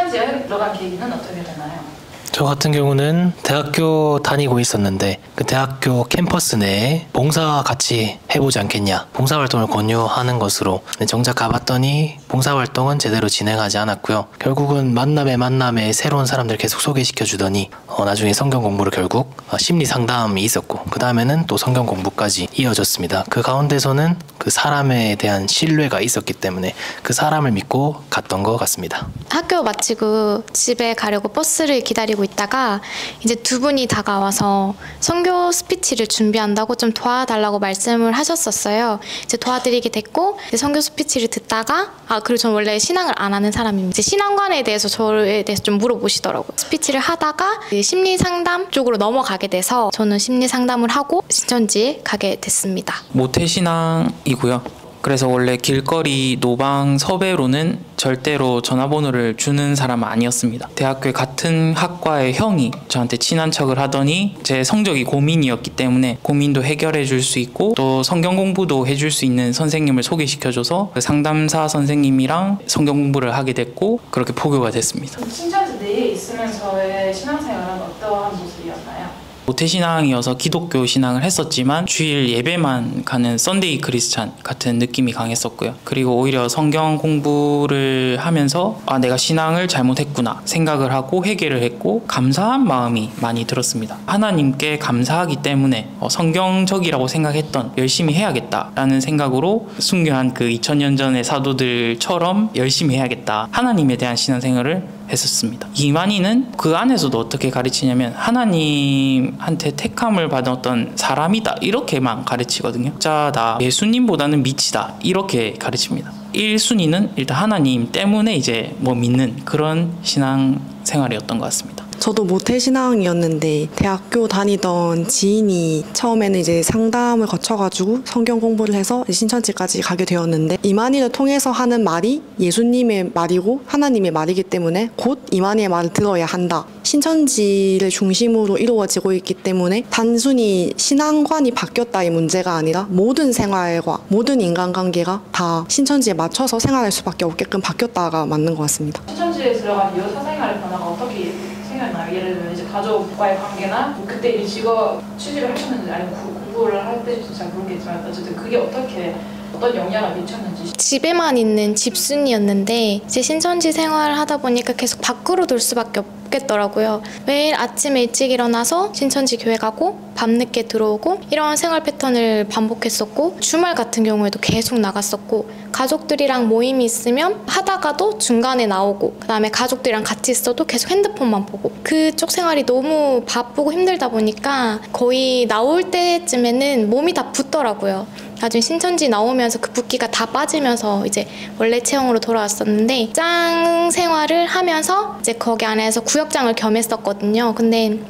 신천지에 들어간 계기는 어떻게 되나요? 저 같은 경우는 대학교 다니고 있었는데 그 대학교 캠퍼스 내에 봉사 같이 해보지 않겠냐, 봉사활동을 권유하는 것으로. 정작 가봤더니 봉사활동은 제대로 진행하지 않았고요. 결국은 만남에 새로운 사람들 계속 소개시켜주더니 나중에 성경 공부를 결국 심리 상담이 있었고, 그 다음에는 또 성경 공부까지 이어졌습니다. 그 가운데서는 그 사람에 대한 신뢰가 있었기 때문에 그 사람을 믿고 갔던 것 같습니다. 학교 마치고 집에 가려고 버스를 기다리고 있다가 이제 두 분이 다가와서 선교 스피치를 준비한다고 좀 도와달라고 말씀을 하셨었어요. 이제 도와드리게 됐고, 이제 선교 스피치를 듣다가 그리고 전 원래 신앙을 안 하는 사람입니다. 이제 신앙관에 대해서 저에 대해서 좀 물어보시더라고요. 스피치를 하다가 심리 상담 쪽으로 넘어가게 돼서 저는 심리 상담을 하고 신천지에 가게 됐습니다. 모태신앙이고요. 그래서 원래 길거리 노방 섭외로는 절대로 전화번호를 주는 사람은 아니었습니다. 대학교에 같은 학과의 형이 저한테 친한 척을 하더니 제 성적이 고민이었기 때문에 고민도 해결해 줄 수 있고 또 성경 공부도 해줄 수 있는 선생님을 소개시켜줘서 그 상담사 선생님이랑 성경 공부를 하게 됐고, 그렇게 포교가 됐습니다. 신천지 내에 있으면서의 신앙생활은 어떠한 모습이었나요? 모태신앙이어서 기독교 신앙을 했었지만 주일 예배만 가는 썬데이 크리스찬 같은 느낌이 강했었고요. 그리고 오히려 성경 공부를 하면서 내가 신앙을 잘못했구나 생각을 하고 회개를 했고, 감사한 마음이 많이 들었습니다. 하나님께 감사하기 때문에 성경적이라고 생각했던 열심히 해야겠다라는 생각으로 순교한 그 2000년 전의 사도들처럼 열심히 해야겠다, 하나님에 대한 신앙생활을 했었습니다. 이만희는 그 안에서도 어떻게 가르치냐면 하나님한테 택함을 받은 어떤 사람이다 이렇게만 가르치거든요. 자다, 예수님보다는 미치다 이렇게 가르칩니다. 1순위는 일단 하나님 때문에 이제 믿는 그런 신앙생활이었던 것 같습니다. 저도 모태신앙이었는데 대학교 다니던 지인이 처음에는 이제 상담을 거쳐가지고 성경 공부를 해서 신천지까지 가게 되었는데, 이만희를 통해서 하는 말이 예수님의 말이고 하나님의 말이기 때문에 곧 이만희의 말을 들어야 한다. 신천지를 중심으로 이루어지고 있기 때문에 단순히 신앙관이 바뀌었다의 문제가 아니라 모든 생활과 모든 인간관계가 다 신천지에 맞춰서 생활할 수밖에 없게끔 바뀌었다가 맞는 것 같습니다. 신천지에 들어간 이후 사생활의 변화가 어떻게 생각나요? 예를 들면 이제 가족과의 관계나 그때 이 직업 취직을 하셨는지 아니면 공부를 할 때인지 잘 모르겠지만 어쨌든 그게 어떤 영향을 미쳤는지. 집에만 있는 집순이였는데 이제 신천지 생활을 하다 보니까 계속 밖으로 돌 수밖에 없겠더라고요. 매일 아침에 일찍 일어나서 신천지 교회 가고 밤늦게 들어오고 이런 생활 패턴을 반복했었고, 주말 같은 경우에도 계속 나갔었고, 가족들이랑 모임이 있으면 하다가도 중간에 나오고, 그 다음에 가족들이랑 같이 있어도 계속 핸드폰만 보고, 그쪽 생활이 너무 바쁘고 힘들다 보니까 거의 나올 때쯤에는 몸이 다 붓더라고요. 나중에 신천지 나오면서 그 붓기가 다 빠지면서 이제 원래 체형으로 돌아왔었는데, 짱 생활을 하면서 이제 거기 안에서 구역장을 겸했었거든요. 근데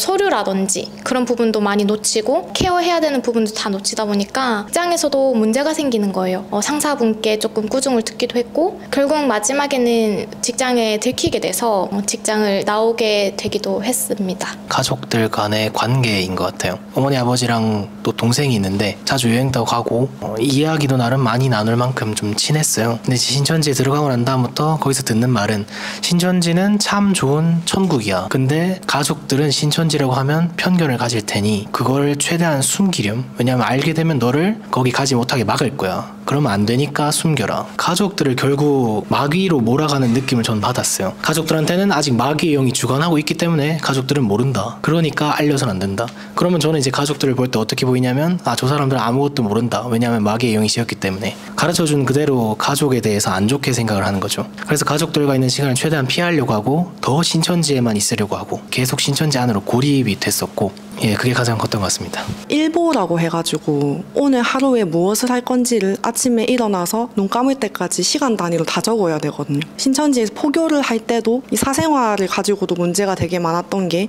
서류라든지 그런 부분도 많이 놓치고 케어해야 되는 부분도 다 놓치다 보니까 직장에서도 문제가 생기는 거예요. 상사분께 조금 꾸중을 듣기도 했고, 결국 마지막에는 직장에 들키게 돼서 직장을 나오게 되기도 했습니다. 가족들 간의 관계인 것 같아요. 어머니 아버지랑 또 동생이 있는데 자주 여행도 가고 이야기도 나름 많이 나눌 만큼 좀 친했어요. 근데 신천지에 들어가고 난 다음부터 거기서 듣는 말은 신천지는 참 좋은 천국이야. 근데 가족들은 신천지라고 하면 편견을 가질 테니 그걸 최대한 숨기렴. 왜냐면 알게 되면 너를 거기 가지 못하게 막을 거야. 그러면 안 되니까 숨겨라. 가족들을 결국 마귀로 몰아가는 느낌을 전 받았어요. 가족들한테는 아직 마귀의 영이 주관하고 있기 때문에 가족들은 모른다. 그러니까 알려서는 안 된다. 그러면 저는 이제 가족들을 볼 때 어떻게 보이냐면 저 사람들은 아무것도 모른다. 왜냐하면 마귀의 영이 씌었기 때문에. 가르쳐준 그대로 가족에 대해서 안 좋게 생각을 하는 거죠. 그래서 가족들과 있는 시간을 최대한 피하려고 하고 더 신천지에만 있으려고 하고 계속 신천지 안으로 고립이 됐었고, 그게 가장 컸던 것 같습니다. 일보라고 해가지고 오늘 하루에 무엇을 할 건지를 아침에 일어나서 눈 감을 때까지 시간 단위로 다 적어야 되거든요. 신천지에서 포교를 할 때도 이 사생활을 가지고도 문제가 되게 많았던 게,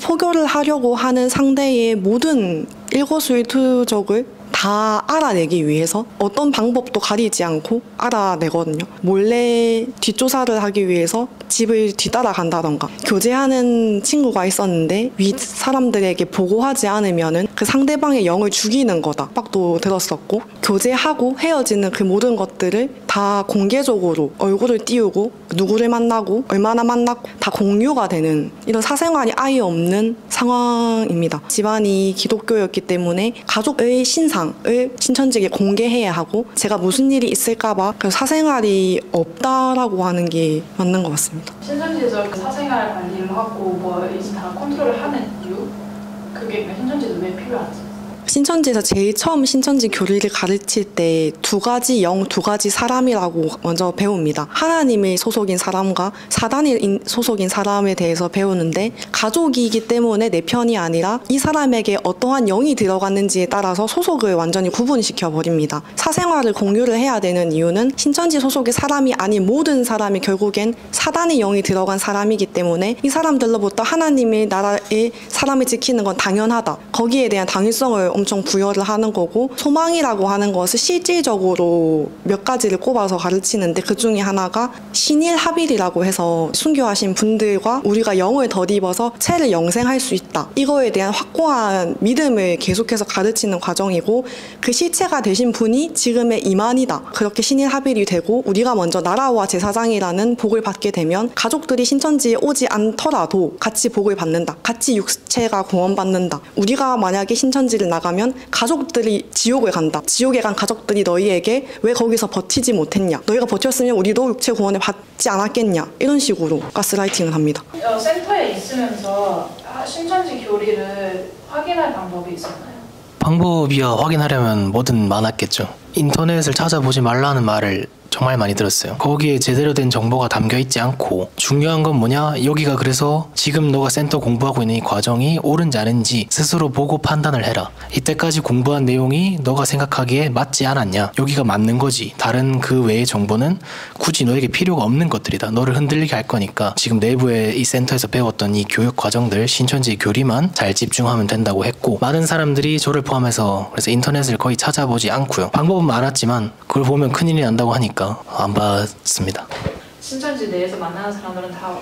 포교를 하려고 하는 상대의 모든 일거수일투족을 다 알아내기 위해서 어떤 방법도 가리지 않고 알아내거든요. 몰래 뒷조사를 하기 위해서 집을 뒤따라간다던가, 교제하는 친구가 있었는데 윗 사람들에게 보고하지 않으면은 그 상대방의 영을 죽이는 거다 빡도 들었었고, 교제하고 헤어지는 그 모든 것들을 다 다 공개적으로 얼굴을 띄우고 누구를 만나고 얼마나 만났고 다 공유가 되는 이런 사생활이 아예 없는 상황입니다. 집안이 기독교였기 때문에 가족의 신상을 신천지에 공개해야 하고 제가 무슨 일이 있을까봐 사생활이 없다라고 하는 게 맞는 것 같습니다. 신천지에서 그 사생활 관리를 하고 뭐 이제 다 컨트롤을 하는 이유? 그게 신천지에서 왜 필요한지? 신천지에서 제일 처음 신천지 교리를 가르칠 때 두 가지 영, 두 가지 사람이라고 먼저 배웁니다. 하나님의 소속인 사람과 사단의 소속인 사람에 대해서 배우는데 가족이기 때문에 내 편이 아니라 이 사람에게 어떠한 영이 들어갔는지에 따라서 소속을 완전히 구분시켜 버립니다. 사생활을 공유를 해야 되는 이유는 신천지 소속의 사람이 아닌 모든 사람이 결국엔 사단의 영이 들어간 사람이기 때문에 이 사람들로부터 하나님의 나라의 사람을 지키는 건 당연하다. 거기에 대한 당위성을 엄청 부여를 하는 거고 소망이라고 하는 것을 실질적으로 몇 가지를 꼽아서 가르치는데 그 중에 하나가 신일합일이라고 해서 순교하신 분들과 우리가 영을 덧입어서 체를 영생할 수 있다. 이거에 대한 확고한 믿음을 계속해서 가르치는 과정이고 그 실체가 되신 분이 지금의 이만이다. 그렇게 신일합일이 되고 우리가 먼저 나라와 제사장이라는 복을 받게 되면 가족들이 신천지에 오지 않더라도 같이 복을 받는다. 같이 육체가 구원받는다. 우리가 만약에 신천지를 나가면 가족들이 지옥을 간다. 지옥에 간 가족들이 너희에게 왜 거기서 버티지 못했냐. 너희가 버텼으면 우리도 육체 구원을 받지 않았겠냐. 이런 식으로 가스라이팅을 합니다. 센터에 있으면서 신천지 교리를 확인할 방법이 있었나요? 방법이야 확인하려면 뭐든 많았겠죠. 인터넷을 찾아보지 말라는 말을 정말 많이 들었어요. 거기에 제대로 된 정보가 담겨 있지 않고 중요한 건 뭐냐? 여기가 그래서 지금 너가 센터 공부하고 있는 이 과정이 옳은지 아닌지 스스로 보고 판단을 해라. 이때까지 공부한 내용이 너가 생각하기에 맞지 않았냐? 여기가 맞는 거지. 다른 그 외의 정보는 굳이 너에게 필요가 없는 것들이다. 너를 흔들리게 할 거니까 지금 내부에 이 센터에서 배웠던 이 교육 과정들 신천지 교리만 잘 집중하면 된다고 했고 많은 사람들이 저를 포함해서 그래서 인터넷을 거의 찾아보지 않고요. 방법은 많았지만 그걸 보면 큰일이 난다고 하니까 안 봤습니다. 신천지 내에서 만나는 사람들은 다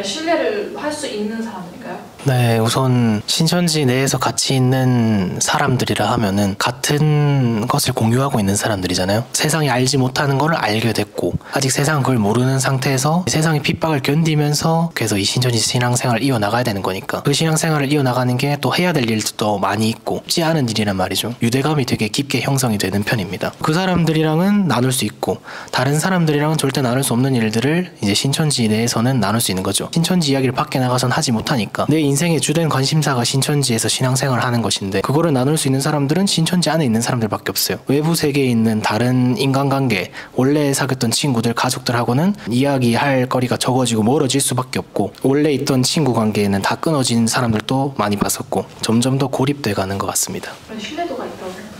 신뢰를 할 수 있는 사람들인가요? 네, 우선 신천지 내에서 같이 있는 사람들이라 하면은 같은 것을 공유하고 있는 사람들이잖아요. 세상이 알지 못하는 걸 알게 됐고 아직 세상은 그걸 모르는 상태에서 세상의 핍박을 견디면서 그래서 이 신천지 신앙생활을 이어나가야 되는 거니까 그 신앙생활을 이어나가는 게 또 해야 될 일도 많이 있고 쉽지 않은 일이란 말이죠. 유대감이 되게 깊게 형성이 되는 편입니다. 그 사람들이랑은 나눌 수 있고 다른 사람들이랑은 절대 나눌 수 없는 일들을 이제 신천지 내에서는 나눌 수 있는 거죠. 신천지 이야기를 밖에 나가선 하지 못하니까 내 인생의 주된 관심사가 신천지에서 신앙생활을 하는 것인데 그거를 나눌 수 있는 사람들은 신천지 안에 있는 사람들밖에 없어요. 외부 세계에 있는 다른 인간관계 원래 사귀었던 친구들 가족들하고는 이야기할 거리가 적어지고 멀어질 수밖에 없고 원래 있던 친구 관계에는 다 끊어진 사람들도 많이 봤었고 점점 더 고립돼 가는 것 같습니다. 그런 신뢰도가 있다고 생각합니다.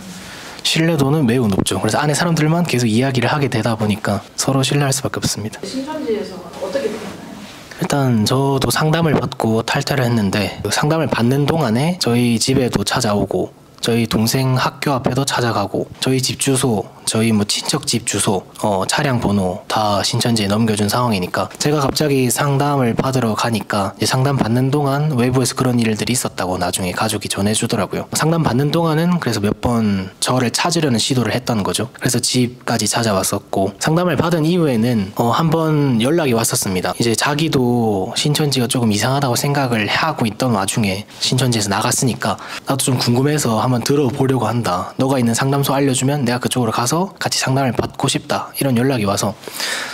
신뢰도는 매우 높죠. 그래서 안에 사람들만 계속 이야기를 하게 되다 보니까 서로 신뢰할 수밖에 없습니다. 신천지에서 어떻게 되나요? 일단 저도 상담을 받고 탈퇴를 했는데 그 상담을 받는 동안에 저희 집에도 찾아오고 저희 동생 학교 앞에도 찾아가고 저희 집 주소 저희 뭐 친척 집 주소 차량 번호 다 신천지에 넘겨준 상황이니까 제가 갑자기 상담을 받으러 가니까 이제 상담 받는 동안 외부에서 그런 일들이 있었다고 나중에 가족이 전해주더라고요. 상담 받는 동안은 그래서 몇 번 저를 찾으려는 시도를 했던 거죠. 그래서 집까지 찾아왔었고 상담을 받은 이후에는 한 번 연락이 왔었습니다. 이제 자기도 신천지가 조금 이상하다고 생각을 하고 있던 와중에 신천지에서 나갔으니까 나도 좀 궁금해서 한번 들어보려고 한다. 너가 있는 상담소 알려주면 내가 그쪽으로 가서 같이 상담을 받고 싶다. 이런 연락이 와서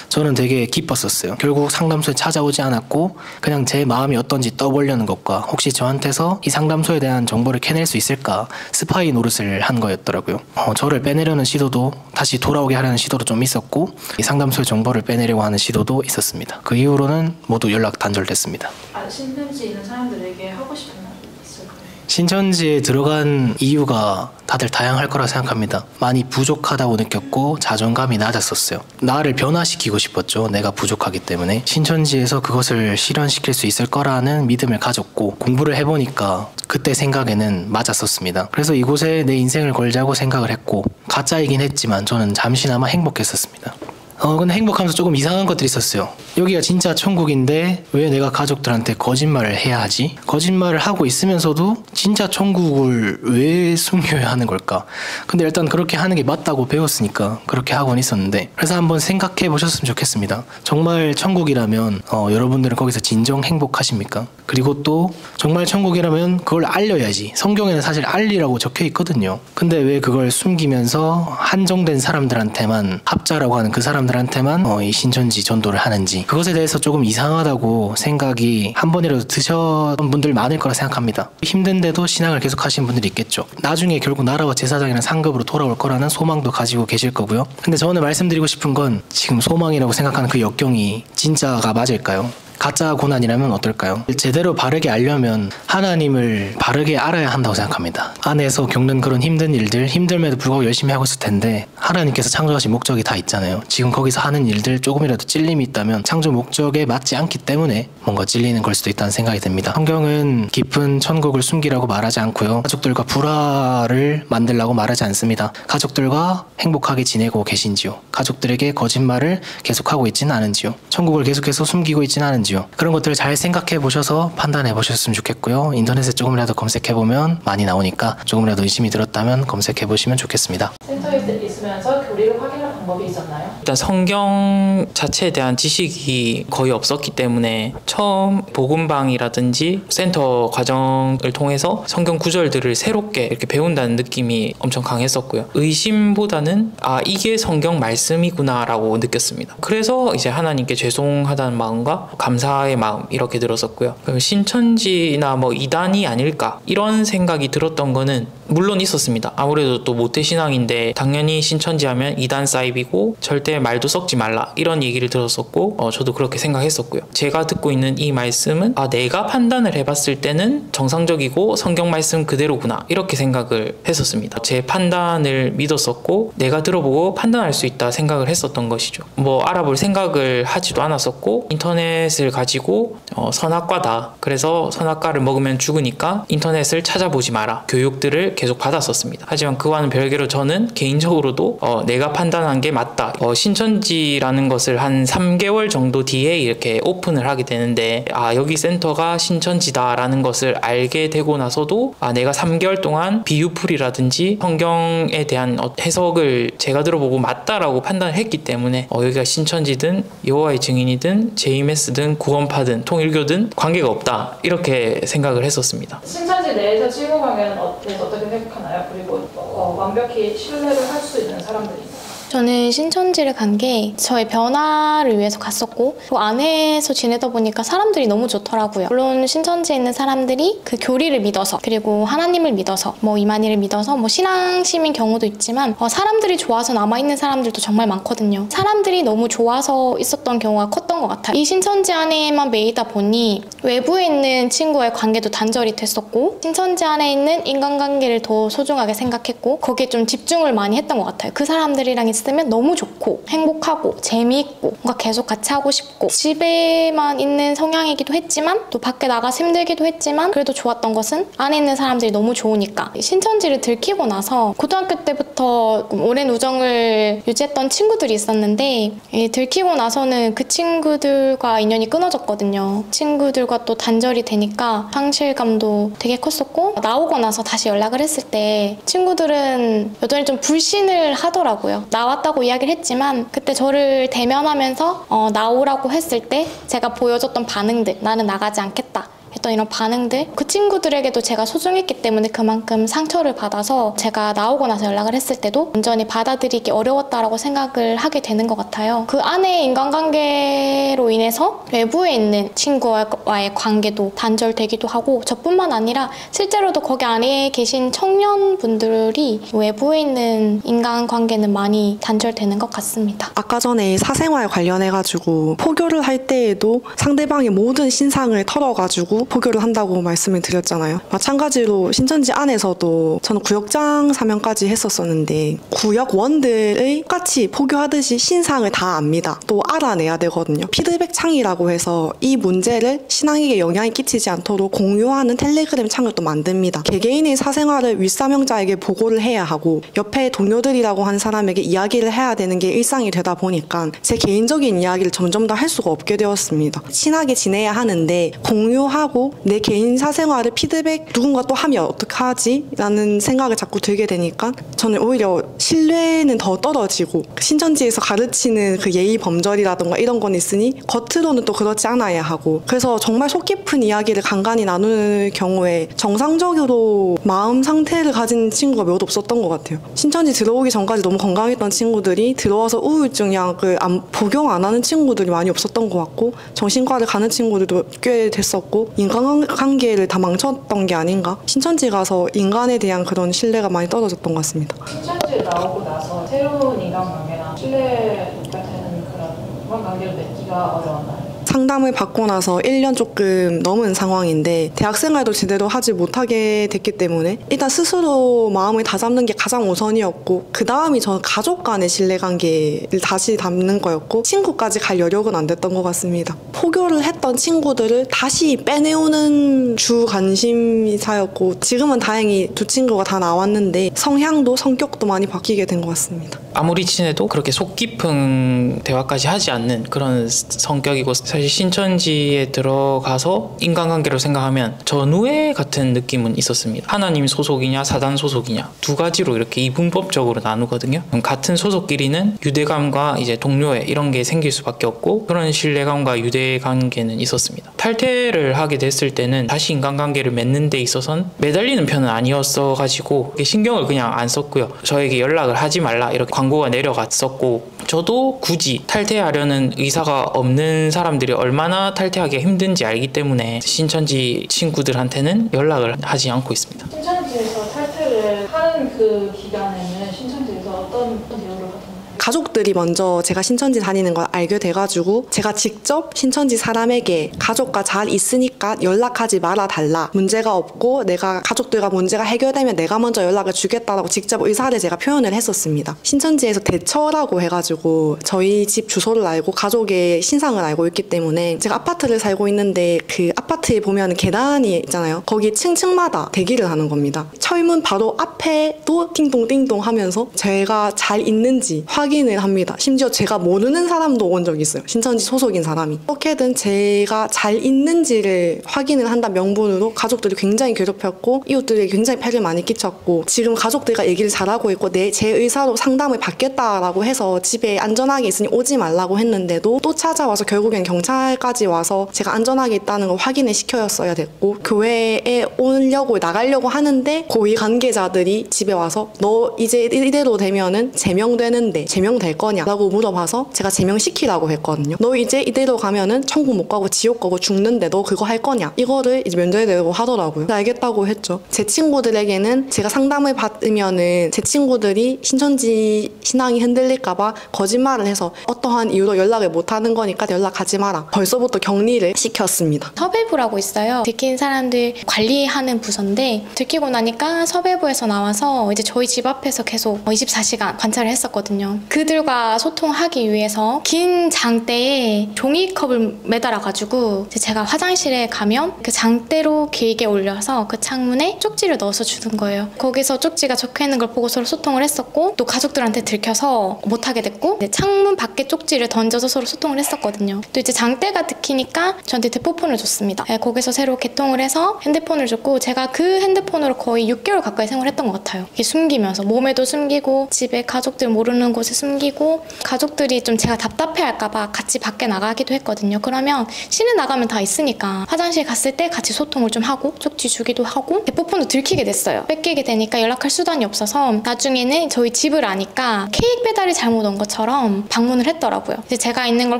저는 되게 기뻤었어요. 결국 상담소에 찾아오지 않았고 그냥 제 마음이 어떤지 떠보려는 것과 혹시 저한테서 이 상담소에 대한 정보를 캐낼 수 있을까 스파이 노릇을 한 거였더라고요. 저를 빼내려는 시도도 다시 돌아오게 하려는 시도도 좀 있었고 이 상담소의 정보를 빼내려고 하는 시도도 있었습니다. 그 이후로는 모두 연락 단절됐습니다. 신천지에 있는 사람들에게 하고 싶은 말 있을까요? 신천지에 들어간 이유가 다들 다양할 거라 생각합니다. 많이 부족하다고 느꼈고 자존감이 낮았었어요. 나를 변화시키고 싶었죠. 내가 부족하기 때문에. 신천지에서 그것을 실현시킬 수 있을 거라는 믿음을 가졌고 공부를 해보니까 그때 생각에는 맞았었습니다. 그래서 이곳에 내 인생을 걸자고 생각을 했고 가짜이긴 했지만 저는 잠시나마 행복했었습니다. 근데 행복하면서 조금 이상한 것들이 있었어요. 여기가 진짜 천국인데 왜 내가 가족들한테 거짓말을 해야 하지? 거짓말을 하고 있으면서도 진짜 천국을 왜 숨겨야 하는 걸까? 근데 일단 그렇게 하는 게 맞다고 배웠으니까 그렇게 하고는 있었는데, 그래서 한번 생각해 보셨으면 좋겠습니다. 정말 천국이라면 여러분들은 거기서 진정 행복하십니까? 그리고 또 정말 천국이라면 그걸 알려야지. 성경에는 사실 알리라고 적혀 있거든요. 근데 왜 그걸 숨기면서 한정된 사람들한테만, 합자라고 하는 그 사람들한테만 이 신천지 전도를 하는지, 그것에 대해서 조금 이상하다고 생각이 한 번이라도 드셨던 분들 많을 거라 생각합니다. 힘든데도 신앙을 계속 하시는 분들이 있겠죠. 나중에 결국 나라와 제사장이라는 상급으로 돌아올 거라는 소망도 가지고 계실 거고요. 근데 저는 말씀드리고 싶은 건, 지금 소망이라고 생각하는 그 역경이 진짜가 맞을까요? 가짜 고난이라면 어떨까요? 제대로 바르게 알려면 하나님을 바르게 알아야 한다고 생각합니다. 안에서 겪는 그런 힘든 일들, 힘듦에도 불구하고 열심히 하고 있을 텐데 하나님께서 창조하신 목적이 다 있잖아요. 지금 거기서 하는 일들 조금이라도 찔림이 있다면 창조 목적에 맞지 않기 때문에 뭔가 찔리는 걸 수도 있다는 생각이 듭니다. 성경은 깊은 천국을 숨기라고 말하지 않고요, 가족들과 불화를 만들라고 말하지 않습니다. 가족들과 행복하게 지내고 계신지요? 가족들에게 거짓말을 계속하고 있지는 않은지요? 천국을 계속해서 숨기고 있지는 않은지요? 그런 것들을 잘 생각해 보셔서 판단해 보셨으면 좋겠고요. 인터넷에 조금이라도 검색해 보면 많이 나오니까 조금이라도 의심이 들었다면 검색해 보시면 좋겠습니다. 센터에 있으면서 교리를 확인할 방법이 있었나요? 일단 성경 자체에 대한 지식이 거의 없었기 때문에 처음 복음방이라든지 센터 과정을 통해서 성경 구절들을 새롭게 이렇게 배운다는 느낌이 엄청 강했었고요. 의심보다는 이게 성경 말씀이구나라고 느꼈습니다. 그래서 이제 하나님께 죄송하다는 마음과 감사의 마음 이렇게 들었었고요. 신천지나 뭐 이단이 아닐까 이런 생각이 들었던 거는 물론 있었습니다. 아무래도 또 모태신앙인데 당연히 신천지 하면 이단 사입이고 절대 말도 섞지 말라 이런 얘기를 들었었고 저도 그렇게 생각했었고요. 제가 듣고 있는 이 말씀은 내가 판단을 해봤을 때는 정상적이고 성경 말씀 그대로구나 이렇게 생각을 했었습니다. 제 판단을 믿었었고 내가 들어보고 판단할 수 있다 생각을 했었던 것이죠. 뭐 알아볼 생각을 하지도 않았었고, 인터넷을 가지고 선악과다, 그래서 선악과를 먹으면 죽으니까 인터넷을 찾아보지 마라 교육들을 계속 받았었습니다. 하지만 그와는 별개로 저는 개인적으로도 내가 판단한 게 맞다. 신천지라는 것을 한 3개월 정도 뒤에 이렇게 오픈을 하게 되는데 여기 센터가 신천지다라는 것을 알게 되고 나서도 내가 3개월 동안 비유풀이라든지 성경에 대한 해석을 제가 들어보고 맞다라고 판단을 했기 때문에 여기가 신천지든 여호와의 증인이든 JMS든 구원파든 통일교든 관계가 없다 이렇게 생각을 했었습니다. 신천지 내에서 친구 관계는 대해서 어떻게 생각하나요? 그리고 완벽히 신뢰를 할 수 있는 사람들인가요? 저는 신천지를 간 게 저의 변화를 위해서 갔었고, 그 안에서 지내다 보니까 사람들이 너무 좋더라고요. 물론 신천지에 있는 사람들이 그 교리를 믿어서, 그리고 하나님을 믿어서, 뭐 이만희를 믿어서 뭐 신앙심인 경우도 있지만 사람들이 좋아서 남아있는 사람들도 정말 많거든요. 사람들이 너무 좋아서 있었던 경우가 컸던 것 같아요. 이 신천지 안에만 매이다 보니 외부에 있는 친구와의 관계도 단절이 됐었고, 신천지 안에 있는 인간관계를 더 소중하게 생각했고, 거기에 좀 집중을 많이 했던 것 같아요. 그 사람들이랑 있으면 너무 좋고 행복하고 재미있고 뭔가 계속 같이 하고 싶고, 집에만 있는 성향이기도 했지만 또 밖에 나가서 힘들기도 했지만 그래도 좋았던 것은 안에 있는 사람들이 너무 좋으니까. 신천지를 들키고 나서 고등학교 때부터 오랜 우정을 유지했던 친구들이 있었는데, 들키고 나서는 그 친구들과 인연이 끊어졌거든요. 친구들과 또 단절이 되니까 상실감도 되게 컸었고, 나오고 나서 다시 연락을 했을 때 친구들은 여전히 좀 불신을 하더라고요. 나왔다고 이야기를 했지만 그때 저를 대면하면서 나오라고 했을 때 제가 보여줬던 반응들, 나는 나가지 않겠다 했던 이런 반응들, 그 친구들에게도 제가 소중했기 때문에 그만큼 상처를 받아서 제가 나오고 나서 연락을 했을 때도 온전히 받아들이기 어려웠다라고 생각을 하게 되는 것 같아요. 그 안에 인간관계로 인해서 외부에 있는 친구와의 관계도 단절되기도 하고, 저뿐만 아니라 실제로도 거기 안에 계신 청년분들이 외부에 있는 인간관계는 많이 단절되는 것 같습니다. 아까 전에 사생활 관련해가지고 포교를 할 때에도 상대방의 모든 신상을 털어가지고 포교를 한다고 말씀을 드렸잖아요. 마찬가지로 신천지 안에서도 저는 구역장 사명까지 했었었는데 구역원들의 똑같이 포교하듯이 신상을 다 압니다. 또 알아내야 되거든요. 피드백 창이라고 해서 이 문제를 신앙에게 영향이 끼치지 않도록 공유하는 텔레그램 창을 또 만듭니다. 개개인의 사생활을 윗사명자에게 보고를 해야 하고 옆에 동료들이라고 하는 사람에게 이야기를 해야 되는 게 일상이 되다 보니까 제 개인적인 이야기를 점점 더 할 수가 없게 되었습니다. 친하게 지내야 하는데 공유하고 내 개인 사생활을 피드백 누군가 또 하면 어떡하지? 라는 생각을 자꾸 들게 되니까 저는 오히려 신뢰는 더 떨어지고 신천지에서 가르치는 그 예의 범절이라던가 이런 건 있으니 겉으로는 또 그렇지 않아야 하고 그래서 정말 속 깊은 이야기를 간간히 나누는 경우에 정상적으로 마음 상태를 가진 친구가 몇 없었던 것 같아요. 신천지 들어오기 전까지 너무 건강했던 친구들이 들어와서 우울증 약을 복용 안 하는 친구들이 많이 없었던 것 같고 정신과를 가는 친구들도 꽤 됐었고 인간관계를 다 망쳤던 게 아닌가. 신천지 가서 인간에 대한 그런 신뢰가 많이 떨어졌던 것 같습니다. 신천지에 나오고 나서 새로운 인간관계나 신뢰가 되는 그런 인간관계를 맺기가 어려웠나요? 상담을 받고 나서 1년 조금 넘은 상황인데 대학생활도 제대로 하지 못하게 됐기 때문에 일단 스스로 마음을 다잡는 게 가장 우선이었고 그 다음이 저는 가족 간의 신뢰관계를 다시 담는 거였고 친구까지 갈 여력은 안 됐던 것 같습니다. 포교를 했던 친구들을 다시 빼내오는 주 관심사였고 지금은 다행히 두 친구가 다 나왔는데 성향도 성격도 많이 바뀌게 된 것 같습니다. 아무리 친해도 그렇게 속 깊은 대화까지 하지 않는 그런 성격이고 사실 신천지에 들어가서 인간관계로 생각하면 전우회 같은 느낌은 있었습니다. 하나님 소속이냐 사단 소속이냐 두 가지로 이렇게 이분법적으로 나누거든요. 같은 소속끼리는 유대감과 이제 동료애 이런 게 생길 수밖에 없고 그런 신뢰감과 유대관계는 있었습니다. 탈퇴를 하게 됐을 때는 다시 인간관계를 맺는 데 있어서는 매달리는 편은 아니었어가지고 신경을 그냥 안 썼고요. 저에게 연락을 하지 말라 이렇게 광고가 내려갔었고 저도 굳이 탈퇴하려는 의사가 없는 사람들이 얼마나 탈퇴하기가 힘든지 알기 때문에 신천지 친구들한테는 연락을 하지 않고 있습니다. 신천지에서 탈퇴를 하는 그 기간에는 신천지에서 어떤 대우를 하던가요? 가족들이 먼저 제가 신천지 다니는 걸 알게 돼가지고 제가 직접 신천지 사람에게 가족과 잘 있으니까 연락하지 말아달라. 문제가 없고 내가 가족들과 문제가 해결되면 내가 먼저 연락을 주겠다라고 직접 의사를 제가 표현을 했었습니다. 신천지에서 대처라고 해가지고 저희 집 주소를 알고 가족의 신상을 알고 있기 때문에 제가 아파트를 살고 있는데 그 아파트에 보면 계단이 있잖아요. 거기 층층마다 대기를 하는 겁니다. 철문 바로 앞에도 띵동띵동 하면서 제가 잘 있는지 확인을 합니다. 심지어 제가 모르는 사람도 온 적이 있어요. 신천지 소속인 사람이. 어떻게든 제가 잘 있는지를 확인을 한다는 명분으로 가족들이 굉장히 괴롭혔고 이웃들에게 굉장히 폐를 많이 끼쳤고 지금 가족들과 얘기를 잘하고 있고 제 의사로 상담을 받겠다라고 해서 집에 안전하게 있으니 오지 말라고 했는데도 또 찾아와서 결국엔 경찰까지 와서 제가 안전하게 있다는 걸 확인을 시켜였어야 됐고 교회에 오려고 나가려고 하는데 고위 관계자들이 집에 와서 너 이제 이대로 되면은 제명되는데 제명될 거냐라고 물어봐서 제가 제명시키라고 했거든요. 너 이제 이대로 가면은 천국 못 가고 지옥 가고 죽는데 너 그거 할 거냐? 이거를 이제 면접에 내고 하더라고요. 알겠다고 했죠. 제 친구들에게는 제가 상담을 받으면은 제 친구들이 신천지 신앙이 흔들릴까봐 거짓말을 해서 어떠한 이유로 연락을 못 하는 거니까 연락하지 마라. 벌써부터 격리를 시켰습니다. 섭외부라고 있어요. 들킨 사람들 관리하는 부서인데 들키고 나니까 섭외부에서 나와서 이제 저희 집 앞에서 계속 24시간 관찰을 했었거든요. 그들과 소통하기 위해서 긴 장대에 종이컵을 매달아가지고 제가 화장실에 가면 그 장대로 길게 올려서 그 창문에 쪽지를 넣어서 주는 거예요. 거기서 쪽지가 적혀있는 걸 보고 서로 소통을 했었고 또 가족들한테 들켜서 못하게 됐고 창문 밖에 쪽지를 던져서 서로 소통을 했었거든요. 또 이제 장대가 들키니까 저한테 대포폰을 줬습니다. 거기서 새로 개통을 해서 핸드폰을 줬고 제가 그 핸드폰으로 거의 6개월 가까이 생활했던 것 같아요. 이게 숨기면서 몸에도 숨기고 집에 가족들 모르는 곳에 숨기고 가족들이 좀 제가 답답해할까봐 같이 밖에 나가기도 했거든요. 그러면 시내 나가면 다 있으니까 화장실 갔을 때 같이 소통을 좀 하고 쪽지 주기도 하고 대포폰도 들키게 됐어요. 뺏기게 되니까 연락할 수단이 없어서 나중에는 저희 집을 아니까 케이크 배달이 잘못 온 것처럼 방문을 했더라고요. 이제 제가 있는 걸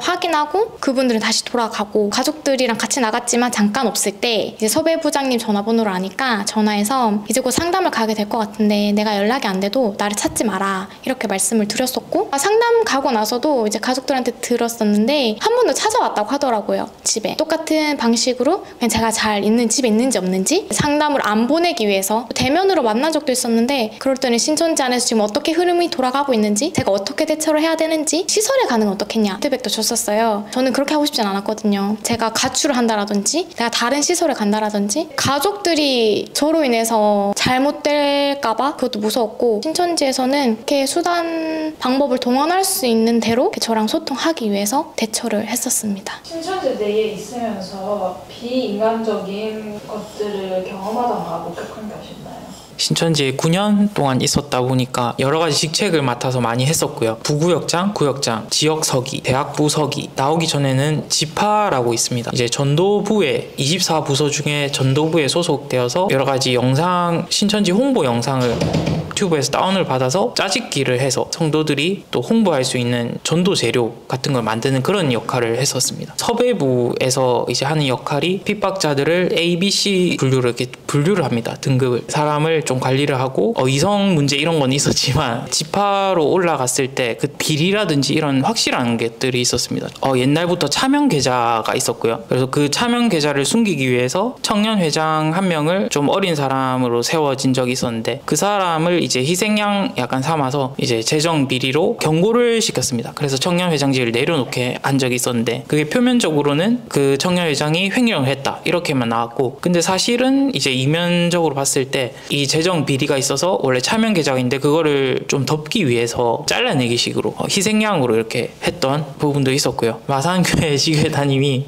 확인하고 그분들은 다시 돌아가고 가족들이랑 같이 나갔지만 잠깐 없을 때 이제 섭외부장님 전화번호를 아니까 전화해서 이제 곧 곧 상담을 가게 될 것 같은데 내가 연락이 안 돼도 나를 찾지 마라 이렇게 말씀을 드렸었고, 상담 가고 나서도 이제 가족들한테 들었었는데 한 번 더 찾아왔다고 하더라고요. 집에 똑같은 방식으로 그냥 제가 잘 있는 집에 있는지 없는지 상담을 안 보내기 위해서 대면으로 만난 적도 있었는데, 그랬더니 신천지 안에서 지금 어떻게 흐름이 돌아가고 있는지, 제가 어떻게 대처를 해야 되는지, 시설에 가는 건 어떻겠냐 피드백도 줬었어요. 저는 그렇게 하고 싶진 않았거든요. 제가 가출을 한다라든지 내가 다른 시설에 간다라든지 가족들이 저로 인해서 잘못될까봐 그것도 무서웠고, 신천지에서는 이렇게 수단 방법을 동원할 수 있는 대로 저랑 소통하기 위해서 대처를 했었습니다. 신천지 내에 있으면서 비인간적인 것들을 경험하던가 목격한 게 없나요? 신천지에 9년 동안 있었다 보니까 여러 가지 직책을 맡아서 많이 했었고요. 부구역장, 구역장, 지역서기, 대학부 서기, 나오기 전에는 지파라고 있습니다. 이제 전도부에 24부서 중에 전도부에 소속되어서 여러 가지 영상, 신천지 홍보 영상을 유튜브에서 다운을 받아서 짜집기를 해서 성도들이 또 홍보할 수 있는 전도 재료 같은 걸 만드는 그런 역할을 했었습니다. 섭외부에서 이제 하는 역할이 핍박자들을 A, B, C 분류를 이렇게 분류를 합니다. 등급을. 사람을 좀 관리를 하고 이성 문제 이런 건 있었지만 지파로 올라갔을 때 그 비리라든지 이런 확실한 것들이 있었습니다. 옛날부터 차명 계좌가 있었고요. 그래서 그 차명 계좌를 숨기기 위해서 청년 회장 한 명을 좀 어린 사람으로 세워진 적이 있었는데, 그 사람을 이제 희생양 약간 삼아서 이제 재정 비리로 경고를 시켰습니다. 그래서 청년 회장직을 내려놓게 한 적이 있었는데, 그게 표면적으로는 그 청년 회장이 횡령을 했다 이렇게만 나왔고, 근데 사실은 이제 이면적으로 봤을 때 이 재정 비리가 있어서 원래 차명 계좌가 있는데 그거를 좀 덮기 위해서 잘라내기 식으로 희생양으로 이렇게 했던 부분도 있었고요. 마산교회 지교회 담임이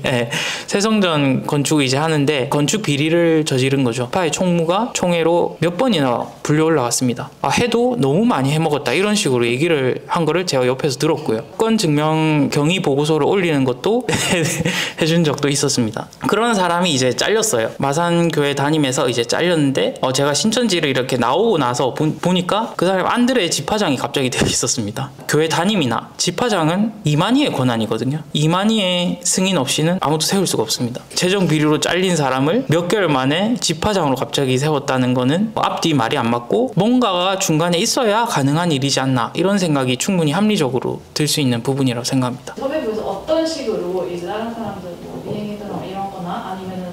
새성전 건축을 이제 하는데 건축 비리를 저지른 거죠. 파의 총무가 총회로 몇 번이나 불려 올라갔습니다. 해도 너무 많이 해먹었다 이런 식으로 얘기를 한 거를 제가 옆에서 들었고요. 건 증명 경위 보고서를 올리는 것도 해준 적도 있었습니다. 그런 사람이 이제 잘렸어요. 마산교회 담임에서 이제 잘렸는데 제가 신천지를 이렇게 나오고 나서 보니까 그 사람 안드레 지파장이 갑자기 되어 있었습니다. 교회 담임이나 지파장은 이만희의 권한이거든요. 이만희의 승인 없이는 아무도 세울 수가 없습니다. 재정 비리로 잘린 사람을 몇 개월 만에 지파장으로 갑자기 세웠다는 거는 앞뒤 말이 안 맞고 뭔가가 중간에 있어야 가능한 일이지 않나, 이런 생각이 충분히 합리적으로 들 수 있는 부분이라고 생각합니다. 섭외부에서 어떤 식으로 이제 다른 사람들 뭐 미행이거나 이런 거나 아니면은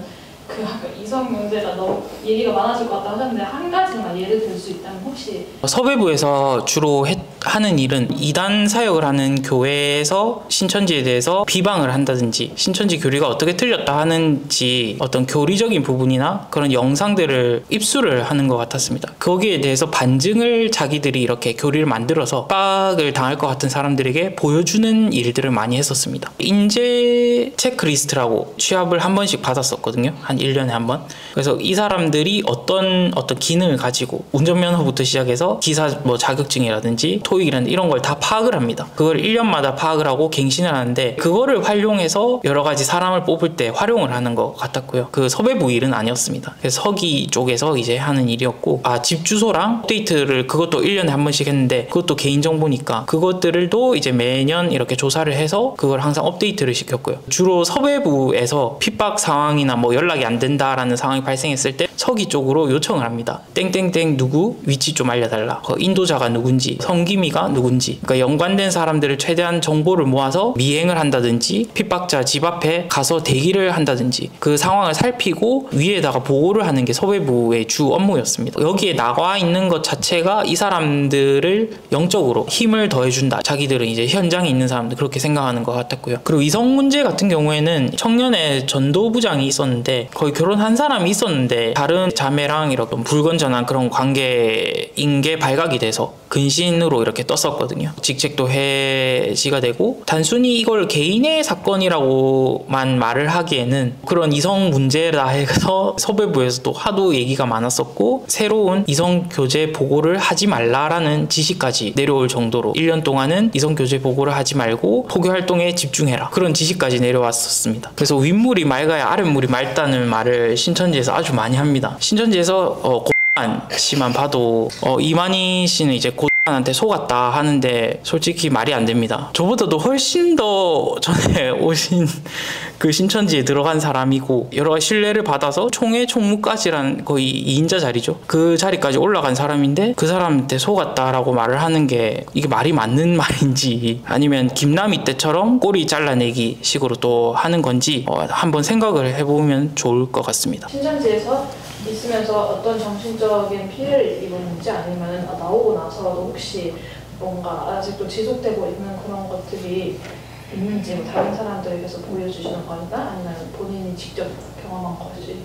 그 이성 문제가 너무 얘기가 많아질 것 같다 하셨는데 한 가지만 예를 들 수 있다면 혹시? 섭외부에서 주로 하는 일은 이단 사역을 하는 교회에서 신천지에 대해서 비방을 한다든지 신천지 교리가 어떻게 틀렸다 하는지 어떤 교리적인 부분이나 그런 영상들을 입수를 하는 것 같았습니다. 거기에 대해서 반증을 자기들이 이렇게 교리를 만들어서 빡을 당할 것 같은 사람들에게 보여주는 일들을 많이 했었습니다. 인재 체크리스트라고 취합을 한 번씩 받았었거든요. 한 1년에 한 번. 그래서 이 사람들이 어떤 기능을 가지고 운전면허부터 시작해서 기사 뭐 자격증이라든지 토익이라든지 이런 걸 다 파악을 합니다. 그걸 1년마다 파악을 하고 갱신을 하는데, 그거를 활용해서 여러 가지 사람을 뽑을 때 활용을 하는 것 같았고요. 그 섭외부 일은 아니었습니다. 그래서 서기 쪽에서 이제 하는 일이었고, 집 주소랑 업데이트를 그것도 1년에 한 번씩 했는데, 그것도 개인정보니까 그것들도 이제 매년 이렇게 조사를 해서 그걸 항상 업데이트를 시켰고요. 주로 섭외부에서 핍박 상황이나 뭐 연락이 안 된다라는 상황이 발생했을 때 서기 쪽으로 요청을 합니다. 땡땡땡 누구 위치 좀 알려달라. 인도자가 누군지, 성기미가 누군지, 그러니까 연관된 사람들을 최대한 정보를 모아서 미행을 한다든지 핍박자 집 앞에 가서 대기를 한다든지 그 상황을 살피고 위에다가 보고를 하는 게 섭외부의 주 업무였습니다. 여기에 나와 있는 것 자체가 이 사람들을 영적으로 힘을 더해준다. 자기들은 이제 현장에 있는 사람들 그렇게 생각하는 것 같았고요. 그리고 이성 문제 같은 경우에는 청년의 전도부장이 있었는데 거의 결혼한 사람이 있었는데 다른 자매랑 이렇게 불건전한 그런 관계인 게 발각이 돼서 근신으로 이렇게 떴었거든요. 직책도 해지가 되고, 단순히 이걸 개인의 사건이라고만 말을 하기에는 그런 이성 문제라 해서 섭외부에서도 하도 얘기가 많았었고, 새로운 이성 교제 보고를 하지 말라라는 지시까지 내려올 정도로 1년 동안은 이성 교제 보고를 하지 말고 포교 활동에 집중해라, 그런 지시까지 내려왔었습니다. 그래서 윗물이 맑아야 아랫물이 맑다는 말을 신천지에서 아주 많이 합니다. 신천지에서 씨만 봐도 이만희 씨는 이제 한테 속았다 하는데 솔직히 말이 안 됩니다. 저보다도 훨씬 더 전에 오신 그 신천지에 들어간 사람이고 여러 가지 신뢰를 받아서 총회 총무까지란 거의 2인자 자리죠. 그 자리까지 올라간 사람인데 그 사람한테 속았다라고 말을 하는 게 이게 말이 맞는 말인지 아니면 김남희 때처럼 꼬리 잘라내기 식으로 또 하는 건지 한번 생각을 해보면 좋을 것 같습니다. 신천지에서 있으면서 어떤 정신적인 피해를 입었는지 아니면 나오고 나서도 혹시 뭔가 아직도 지속되고 있는 그런 것들이 있는지 뭐 다른 사람들에게서 보여주시는 거나 아니면 본인이 직접 경험한 것이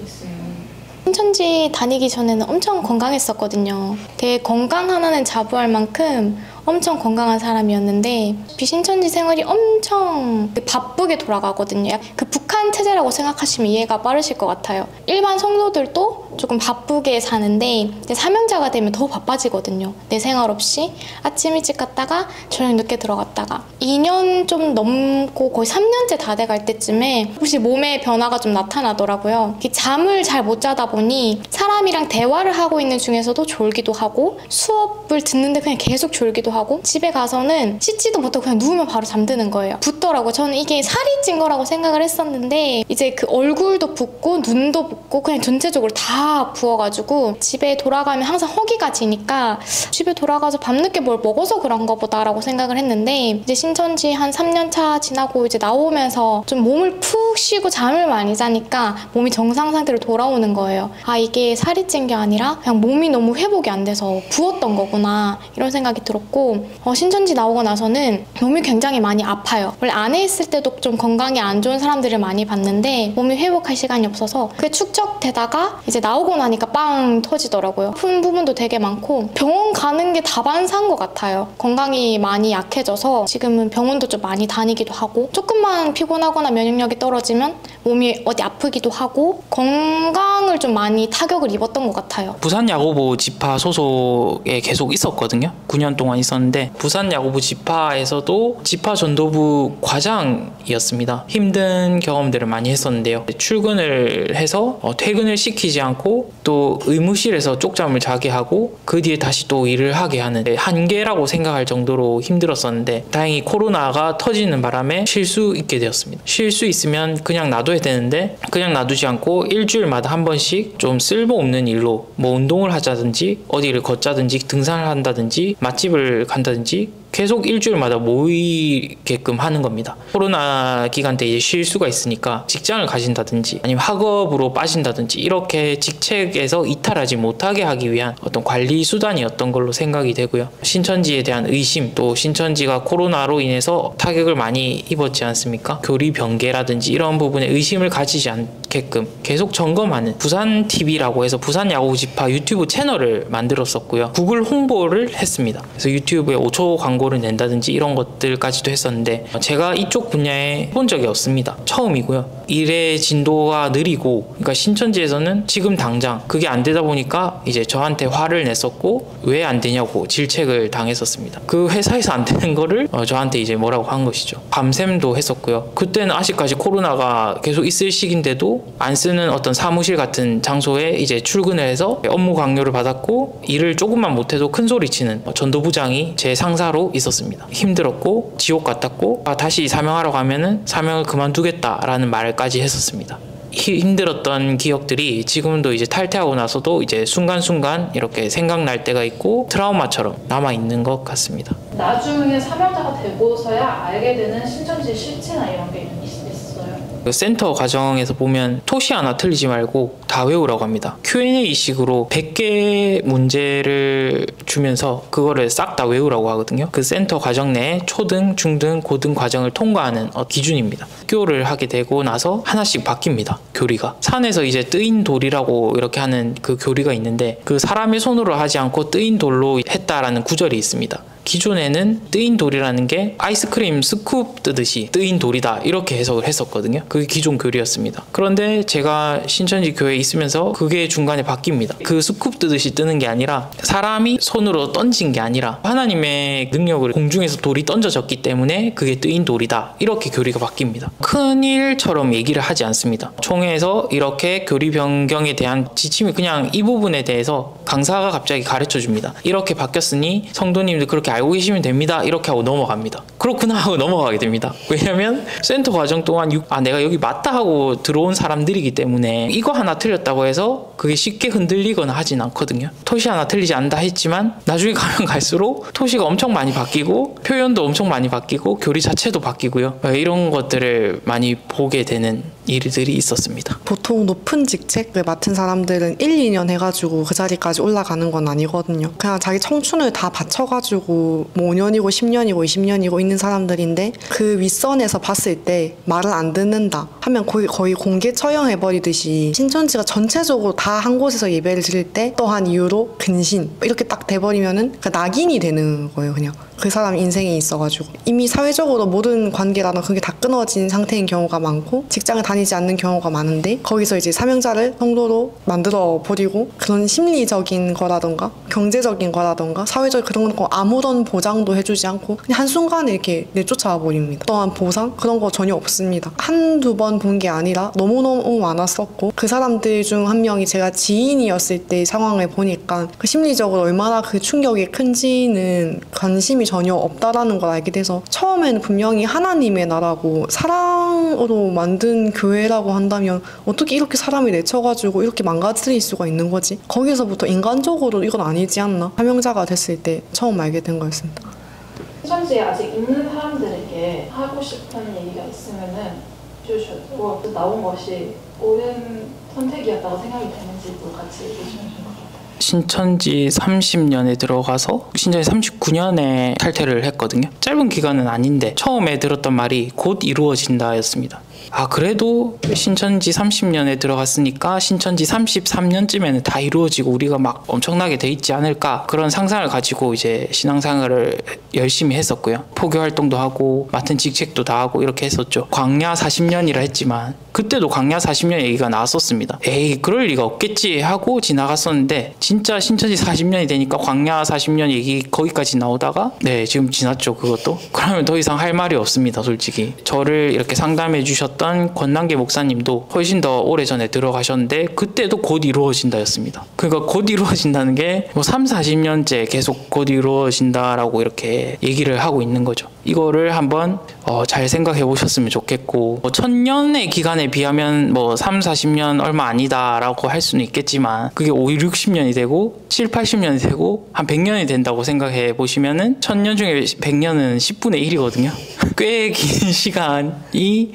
있으면. 신천지 다니기 전에는 엄청 건강했었거든요. 되게 건강 하나는 자부할 만큼 엄청 건강한 사람이었는데 비신천지 생활이 엄청 바쁘게 돌아가거든요. 그 북한 체제라고 생각하시면 이해가 빠르실 것 같아요. 일반 성도들도 조금 바쁘게 사는데 사명자가 되면 더 바빠지거든요. 내 생활 없이 아침 일찍 갔다가 저녁 늦게 들어갔다가 2년 좀 넘고 거의 3년째 다 돼갈 때쯤에 혹시 몸에 변화가 좀 나타나더라고요. 잠을 잘 못 자다 보니 사람이랑 대화를 하고 있는 중에서도 졸기도 하고 수업을 듣는데 그냥 계속 졸기도 하고 집에 가서는 씻지도 못하고 그냥 누우면 바로 잠드는 거예요. 붓더라고요. 저는 이게 살이 찐 거라고 생각을 했었는데 이제 그 얼굴도 붓고 눈도 붓고 그냥 전체적으로 다 부어가지고 집에 돌아가면 항상 허기가 지니까 집에 돌아가서 밤늦게 뭘 먹어서 그런가 보다라고 생각을 했는데 이제 신천지 한 3년 차 지나고 이제 나오면서 좀 몸을 푹 쉬고 잠을 많이 자니까 몸이 정상 상태로 돌아오는 거예요. 아, 이게 살이 찐 게 아니라 그냥 몸이 너무 회복이 안 돼서 부었던 거구나 이런 생각이 들었고 신천지 나오고 나서는 몸이 굉장히 많이 아파요. 원래 안에 있을 때도 좀 건강이 안 좋은 사람들을 많이 봤는데 몸이 회복할 시간이 없어서 그게 축적되다가 이제 나오고 나니까 빵 터지더라고요. 아픈 부분도 되게 많고 병원 가는 게 다반사인 것 같아요. 건강이 많이 약해져서 지금은 병원도 좀 많이 다니기도 하고 조금만 피곤하거나 면역력이 떨어지면 몸이 어디 아프기도 하고 건강을 좀 많이 타격을 입었던 것 같아요. 부산야구부 지파 소속에 계속 있었거든요. 9년 동안 있었는데 부산야구부 지파에서도 지파 전도부 과장이었습니다. 힘든 경험들을 많이 했었는데요. 출근을 해서 퇴근을 시키지 않고 또 의무실에서 쪽잠을 자게 하고 그 뒤에 다시 또 일을 하게 하는 한계라고 생각할 정도로 힘들었었는데 다행히 코로나가 터지는 바람에 쉴 수 있게 되었습니다. 쉴 수 있으면 그냥 놔둬야 되는데 그냥 놔두지 않고 일주일마다 한 번씩 좀 쓸모없는 일로 뭐 운동을 하자든지 어디를 걷자든지 등산을 한다든지 맛집을 간다든지 계속 일주일마다 모이게끔 하는 겁니다. 코로나 기간 때 이제 쉴 수가 있으니까 직장을 가진다든지 아니면 학업으로 빠진다든지 이렇게 직책에서 이탈하지 못하게 하기 위한 어떤 관리 수단이었던 걸로 생각이 되고요. 신천지에 대한 의심, 또 신천지가 코로나로 인해서 타격을 많이 입었지 않습니까? 교리 변개라든지 이런 부분에 의심을 가지지 않게끔 계속 점검하는 부산TV라고 해서 부산야구 지파 유튜브 채널을 만들었었고요. 구글 홍보를 했습니다. 그래서 유튜브에 5초 광고를 낸다든지 이런 것들까지도 했었는데 제가 이쪽 분야에 본 적이 없습니다. 처음이고요. 일의 진도가 느리고 그러니까 신천지에서는 지금 당장 그게 안 되다 보니까 이제 저한테 화를 냈었고 왜 안 되냐고 질책을 당했었습니다. 그 회사에서 안 되는 거를 저한테 이제 뭐라고 한 것이죠. 밤샘도 했었고요. 그때는 아직까지 코로나가 계속 있을 시기인데도 안 쓰는 어떤 사무실 같은 장소에 이제 출근을 해서 업무 강요를 받았고 일을 조금만 못해도 큰 소리 치는 전도부장이 제 상사로 있었습니다. 힘들었고 지옥 같았고 다시 사명하러 가면은 사명을 그만두겠다라는 말까지 했었습니다. 힘들었던 기억들이 지금도 이제 탈퇴하고 나서도 이제 순간순간 이렇게 생각날 때가 있고 트라우마처럼 남아있는 것 같습니다. 나중에 사명자가 되고서야 알게 되는 신천지의 실체나 이런 게 있어요? 그 센터 과정에서 보면 토시 하나 틀리지 말고 다 외우라고 합니다. Q&A식으로 100개 문제를 주면서 그거를 싹 다 외우라고 하거든요. 그 센터 과정 내에 초등, 중등, 고등 과정을 통과하는 기준입니다. 학교를 하게 되고 나서 하나씩 바뀝니다. 교리가. 산에서 이제 뜨인 돌이라고 이렇게 하는 그 교리가 있는데 그 사람의 손으로 하지 않고 뜨인 돌로 했다라는 구절이 있습니다. 기존에는 뜨인 돌이라는 게 아이스크림 스쿱 뜨듯이 뜨인 돌이다 이렇게 해석을 했었거든요. 그게 기존 교리였습니다. 그런데 제가 신천지 교회에 있으면서 그게 중간에 바뀝니다. 그 스쿱 뜨듯이 뜨는 게 아니라 사람이 손으로 던진 게 아니라 하나님의 능력을 공중에서 돌이 던져졌기 때문에 그게 뜨인 돌이다 이렇게 교리가 바뀝니다. 큰일처럼 얘기를 하지 않습니다. 총회에서 이렇게 교리 변경에 대한 지침이 그냥 이 부분에 대해서 강사가 갑자기 가르쳐 줍니다. 이렇게 바뀌었으니 성도님들 그렇게 알고 계시면 됩니다. 이렇게 하고 넘어갑니다. 그렇구나 하고 넘어가게 됩니다. 왜냐면 센터 과정 동안 내가 여기 맞다 하고 들어온 사람들이기 때문에 이거 하나 틀렸다고 해서 그게 쉽게 흔들리거나 하진 않거든요. 토시 하나 틀리지 않다 했지만 나중에 가면 갈수록 토시가 엄청 많이 바뀌고 표현도 엄청 많이 바뀌고 교리 자체도 바뀌고요. 이런 것들을 많이 보게 되는 일들이 있었습니다. 보통 높은 직책을 맡은 사람들은 1, 2년 해가지고 그 자리까지 올라가는 건 아니거든요. 그냥 자기 청춘을 다 바쳐가지고 뭐 5년이고 10년이고 20년이고 있는 사람들인데 그 윗선에서 봤을 때 말을 안 듣는다 하면 거의 공개 처형해버리듯이 신천지가 전체적으로 다 한 곳에서 예배를 드릴 때 또한 이유로 근신 이렇게 딱 돼버리면은 낙인이 되는 거예요. 그냥 그 사람 인생에 있어가지고 이미 사회적으로 모든 관계라는 그게 다 끊어진 상태인 경우가 많고 직장을 다니지 않는 경우가 많은데 거기서 이제 사명자를 성도로 만들어 버리고 그런 심리적인 거라던가 경제적인 거라던가 사회적 그런 거 아무런 보장도 해주지 않고 그냥 한순간에 이렇게 내쫓아 버립니다. 또한 보상 그런 거 전혀 없습니다. 한두 번 본 게 아니라 너무너무 많았었고 그 사람들 중 한 명이 제가 지인이었을 때 상황을 보니까 그 심리적으로 얼마나 그 충격이 큰지는 관심이 전혀 없다라는 걸 알게 돼서 처음에는 분명히 하나님의 나라고 사랑으로 만든 교회라고 한다면 어떻게 이렇게 사람이 내쳐가지고 이렇게 망가뜨릴 수가 있는 거지? 거기서부터 인간적으로 이건 아니지 않나? 사명자가 됐을 때 처음 알게 된 거였습니다. 신천지에 아직 있는 사람들에게 하고 싶은 얘기가 있으면은 주셔도 나온 것이 옳은 선택이었다고 생각이 되는지도 같이 해주시면 좋을 것 같아요. 신천지 30년에 들어가서 신천지 39년에 탈퇴를 했거든요. 짧은 기간은 아닌데 처음에 들었던 말이 곧 이루어진다였습니다. 그래도 신천지 30년에 들어갔으니까 신천지 33년쯤에는 다 이루어지고 우리가 막 엄청나게 돼 있지 않을까 그런 상상을 가지고 이제 신앙생활을 열심히 했었고요. 포교 활동도 하고 맡은 직책도 다 하고 이렇게 했었죠. 광야 40년이라 했지만 그때도 광야 40년 얘기가 나왔었습니다. 에이 그럴 리가 없겠지 하고 지나갔었는데 진짜 신천지 40년이 되니까 광야 40년 얘기 거기까지 나오다가 네 지금 지났죠. 그것도. 그러면 더 이상 할 말이 없습니다. 솔직히. 저를 이렇게 상담해 주셨던 권남계 목사님도 훨씬 더 오래전에 들어가셨는데 그때도 곧 이루어진다였습니다. 그러니까 곧 이루어진다는 게 뭐 3, 40년째 계속 곧 이루어진다라고 이렇게 얘기를 하고 있는 거죠. 이거를 한번 잘 생각해 보셨으면 좋겠고 1000년의 기간에 비하면 뭐 3, 40년 얼마 아니다라고 할 수는 있겠지만 그게 5, 60년이 되고 7, 80년이 되고 한 100년이 된다고 생각해 보시면은 1000년 중에 100년은 10분의 1이거든요. 꽤 긴 시간이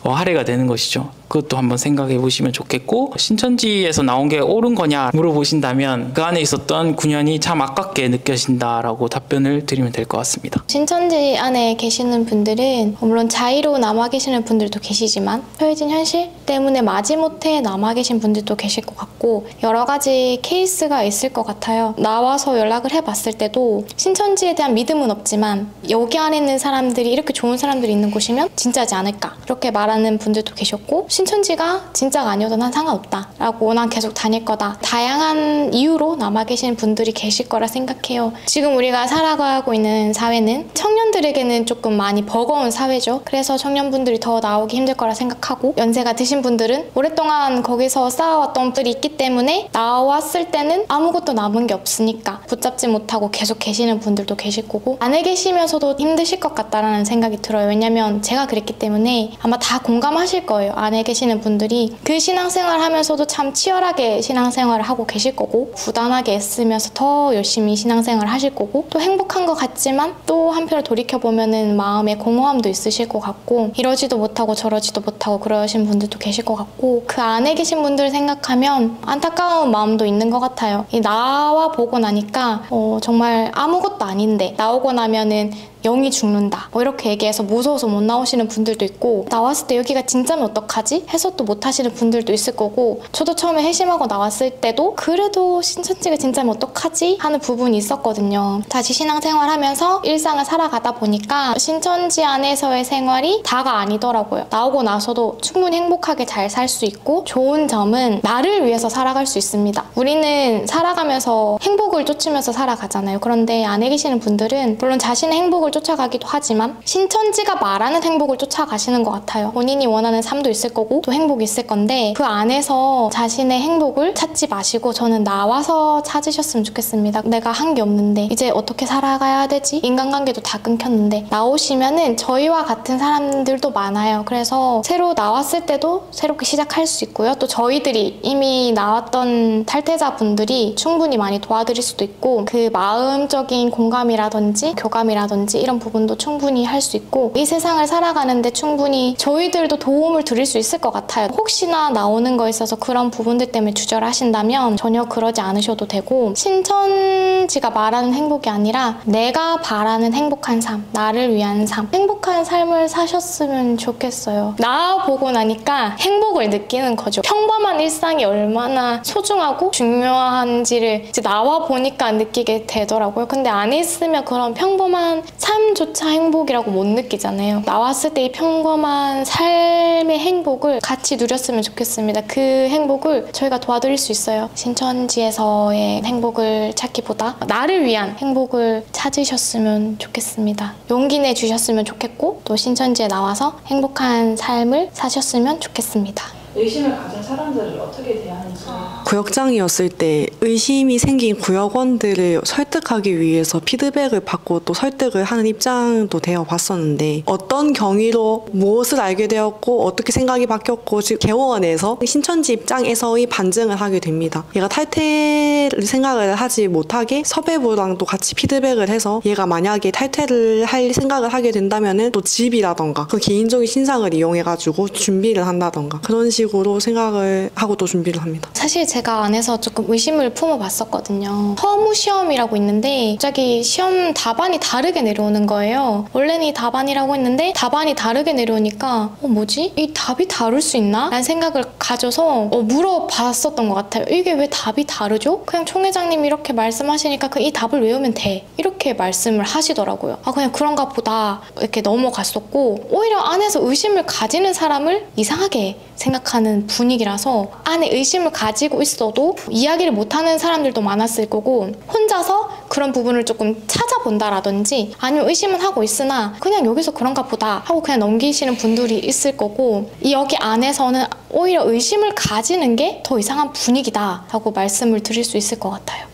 할애가 되는 것이죠. 그것도 한번 생각해 보시면 좋겠고 신천지에서 나온 게 옳은 거냐 물어보신다면 그 안에 있었던 9년이 참 아깝게 느껴진다라고 답변을 드리면 될 것 같습니다. 신천지 안에 계시는 분들은 물론 자의로 남아 계시는 분들도 계시지만 처해진 현실 때문에 마지못해 남아 계신 분들도 계실 것 같고 여러 가지 케이스가 있을 것 같아요. 나와서 연락을 해봤을 때도 신천지에 대한 믿음은 없지만 여기 안에 있는 사람들이 이렇게 좋은 사람들이 있는 곳이면 진짜지 않을까 이렇게 말하는 분들도 계셨고 신천지가 진짜가 아니어도 난 상관없다 라고 난 계속 다닐 거다 다양한 이유로 남아 계신 분들이 계실 거라 생각해요. 지금 우리가 살아가고 있는 사회는 청년들에게는 조금 많이 버거운 사회죠. 그래서 청년분들이 더 나오기 힘들 거라 생각하고 연세가 드신 분들은 오랫동안 거기서 쌓아왔던 분들이 있기 때문에 나왔을 때는 아무것도 남은 게 없으니까 붙잡지 못하고 계속 계시는 분들도 계실 거고 안에 계시면서도 힘드실 것 같다라는 생각이 들어요. 왜냐면 제가 그랬기 때문에 아마 다 공감하실 거예요. 안에 계시는 분들이 그 신앙생활 하면서도 참 치열하게 신앙생활을 하고 계실 거고 부단하게 애쓰면서 더 열심히 신앙생활을 하실 거고 또 행복한 것 같지만 또 한편으로 돌이켜보면은 마음에 공허함도 있으실 것 같고 이러지도 못하고 저러지도 못하고 그러신 분들도 계실 것 같고 그 안에 계신 분들 생각하면 안타까운 마음도 있는 것 같아요. 나와 보고 나니까 정말 아무것도 아닌데 나오고 나면은 영이 죽는다 뭐 이렇게 얘기해서 무서워서 못 나오시는 분들도 있고 나왔을 때 여기가 진짜면 어떡하지? 해서 또 못 하시는 분들도 있을 거고 저도 처음에 회심하고 나왔을 때도 그래도 신천지가 진짜면 어떡하지? 하는 부분이 있었거든요. 다시 신앙생활 하면서 일상을 살아가다 보니까 신천지 안에서의 생활이 다가 아니더라고요. 나오고 나서도 충분히 행복하게 잘 살 수 있고 좋은 점은 나를 위해서 살아갈 수 있습니다. 우리는 살아가면서 행복을 쫓으면서 살아가잖아요. 그런데 안에 계시는 분들은 물론 자신의 행복을 쫓아가기도 하지만 신천지가 말하는 행복을 쫓아가시는 것 같아요. 본인이 원하는 삶도 있을 거고 또 행복이 있을 건데 그 안에서 자신의 행복을 찾지 마시고 저는 나와서 찾으셨으면 좋겠습니다. 내가 한 게 없는데 이제 어떻게 살아가야 되지? 인간관계도 다 끊겼는데 나오시면은 저희와 같은 사람들도 많아요. 그래서 새로 나왔을 때도 새롭게 시작할 수 있고요. 또 저희들이 이미 나왔던 탈퇴자분들이 충분히 많이 도와드릴 수도 있고 그 마음적인 공감이라든지 교감이라든지 이런 부분도 충분히 할 수 있고 이 세상을 살아가는데 충분히 저희들도 도움을 드릴 수 있을 것 같아요. 혹시나 나오는 거에 있어서 그런 부분들 때문에 주저하신다면 전혀 그러지 않으셔도 되고 신천지가 말하는 행복이 아니라 내가 바라는 행복한 삶, 나를 위한 삶, 행복한 삶을 사셨으면 좋겠어요. 나보고 나니까 행복을 느끼는 거죠. 평범한 일상이 얼마나 소중하고 중요한지를 이제 나와 보니까 느끼게 되더라고요. 근데 안에 있으면 그런 평범한 삶조차 행복이라고 못 느끼잖아요. 나왔을 때 이 평범한 삶의 행복을 같이 누렸으면 좋겠습니다. 그 행복을 저희가 도와드릴 수 있어요. 신천지에서의 행복을 찾기보다 나를 위한 행복을 찾으셨으면 좋겠습니다. 용기 내주셨으면 좋겠고 또 신천지에 나와서 행복한 삶을 사셨으면 좋겠습니다. 의심을 가진 사람들을 어떻게 대하는지. 구역장이었을 때 의심이 생긴 구역원들을 설득하기 위해서 피드백을 받고 또 설득을 하는 입장도 되어 봤었는데 어떤 경위로 무엇을 알게 되었고 어떻게 생각이 바뀌었고 지금 개원에서 신천지 입장에서의 반증을 하게 됩니다. 얘가 탈퇴를 생각을 하지 못하게 섭외부랑도 같이 피드백을 해서 얘가 만약에 탈퇴를 할 생각을 하게 된다면은 또 집이라던가 그 개인적인 신상을 이용해가지고 준비를 한다던가 그런 식으로 생각을 하고 또 준비를 합니다. 사실 제가 안에서 조금 의심을 품어봤었거든요. 허무 시험이라고 있는데 갑자기 시험 답안이 다르게 내려오는 거예요. 원래는 이 답안이라고 했는데 답안이 다르게 내려오니까 뭐지? 이 답이 다를 수 있나? 라는 생각을 가져서 물어봤었던 것 같아요. 이게 왜 답이 다르죠? 그냥 총회장님이 이렇게 말씀하시니까 이 답을 외우면 돼. 이렇게 말씀을 하시더라고요. 그냥 그런가 보다 이렇게 넘어갔었고 오히려 안에서 의심을 가지는 사람을 이상하게 생각하는 분위기라서 안에 의심을 가지고 있어도 이야기를 못하는 사람들도 많았을 거고 혼자서 그런 부분을 조금 찾아본다라든지 아니면 의심은 하고 있으나 그냥 여기서 그런가 보다 하고 그냥 넘기시는 분들이 있을 거고 여기 안에서는 오히려 의심을 가지는 게 더 이상한 분위기다 라고 말씀을 드릴 수 있을 것 같아요.